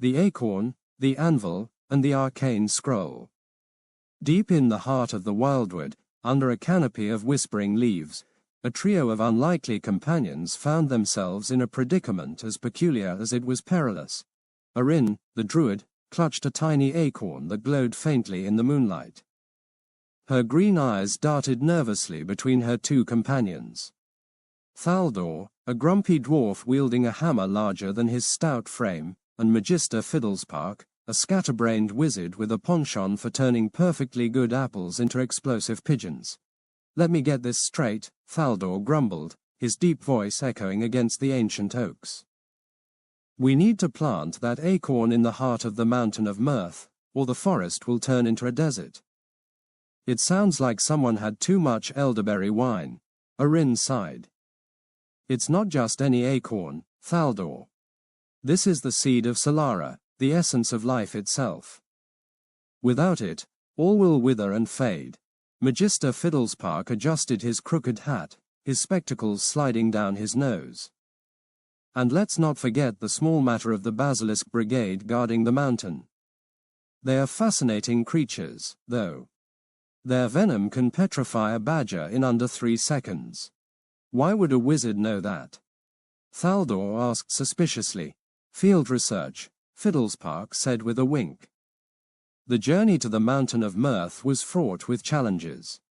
the Acorn, the Anvil, and the Arcane scroll. Deep in the heart of the wildwood, under a canopy of whispering leaves, a trio of unlikely companions found themselves in a predicament as peculiar as it was perilous. Arcane, the druid, clutched a tiny acorn that glowed faintly in the moonlight. Her green eyes darted nervously between her two companions. Thaldor, a grumpy dwarf wielding a hammer larger than his stout frame, and Magister Fiddlespark, a scatterbrained wizard with a penchant for turning perfectly good apples into explosive pigeons. "Let me get this straight," Thaldor grumbled, his deep voice echoing against the ancient oaks. "We need to plant that acorn in the heart of the Mountain of Mirth, or the forest will turn into a desert." "It sounds like someone had too much elderberry wine," Arcane sighed. "It's not just any acorn, Thaldor. This is the seed of Solara, the essence of life itself. Without it, all will wither and fade." Magister Fiddlespark adjusted his crooked hat, his spectacles sliding down his nose. "And let's not forget the small matter of the Basilisk Brigade guarding the mountain. They are fascinating creatures, though. Their venom can petrify a badger in under 3 seconds. Why would a wizard know that?" Thaldor asked suspiciously. "Field research," Fiddlespark said with a wink. The journey to the Mountain of Mirth was fraught with challenges.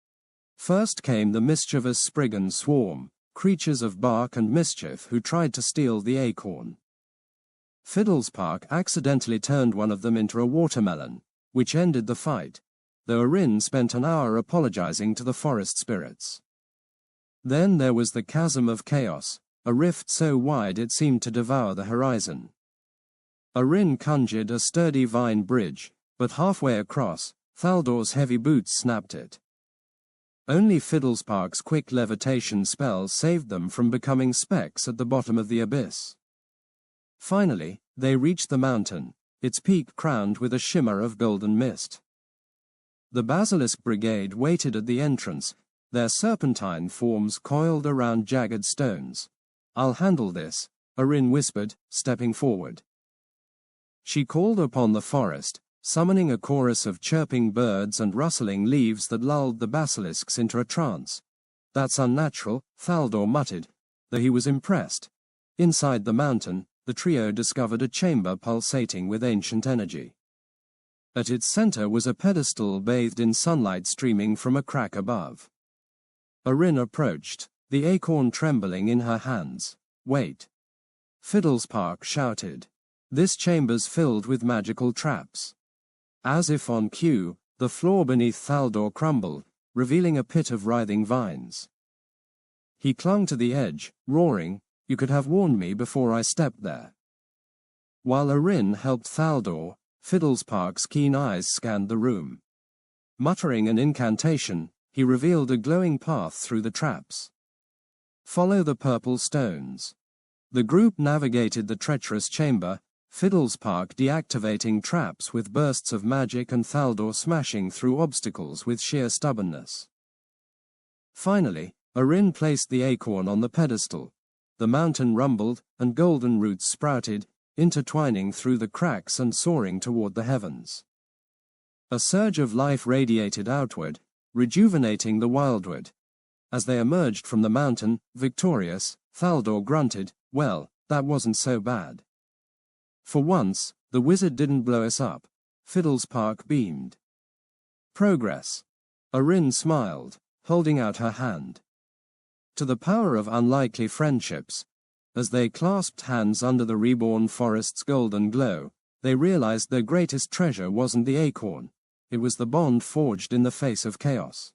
First came the mischievous Spriggan swarm, creatures of bark and mischief who tried to steal the acorn. Fiddlespark accidentally turned one of them into a watermelon, which ended the fight, though Arcane spent an hour apologizing to the forest spirits. Then there was the Chasm of Chaos, a rift so wide it seemed to devour the horizon. Arcane conjured a sturdy vine bridge, but halfway across, Thaldor's heavy boots snapped it. Only Fiddlespark's quick levitation spell saved them from becoming specks at the bottom of the abyss. Finally, they reached the mountain, its peak crowned with a shimmer of golden mist. The Basilisk Brigade waited at the entrance, their serpentine forms coiled around jagged stones. "I'll handle this," Arcane whispered, stepping forward. She called upon the forest, summoning a chorus of chirping birds and rustling leaves that lulled the basilisks into a trance. "That's unnatural," Thaldor muttered, though he was impressed. Inside the mountain, the trio discovered a chamber pulsating with ancient energy. At its center was a pedestal bathed in sunlight streaming from a crack above. Arcane approached, the acorn trembling in her hands. "Wait!" Fiddlespark shouted. "This chamber's filled with magical traps." As if on cue, the floor beneath Thaldor crumbled, revealing a pit of writhing vines. He clung to the edge, roaring, "You could have warned me before I stepped there." While Arcane helped Thaldor, Fiddlespark's keen eyes scanned the room. Muttering an incantation, he revealed a glowing path through the traps. "Follow the purple stones." The group navigated the treacherous chamber, Fiddlespark deactivating traps with bursts of magic and Thaldor smashing through obstacles with sheer stubbornness. Finally, Arcane placed the acorn on the pedestal. The mountain rumbled, and golden roots sprouted, intertwining through the cracks and soaring toward the heavens. A surge of life radiated outward, rejuvenating the wildwood. As they emerged from the mountain, victorious, Thaldor grunted, "Well, that wasn't so bad." "For once, the wizard didn't blow us up," Fiddlespark beamed. "Progress." Arcane smiled, holding out her hand. To the power of unlikely friendships, as they clasped hands under the reborn forest's golden glow, they realized their greatest treasure wasn't the acorn, it was the bond forged in the face of chaos.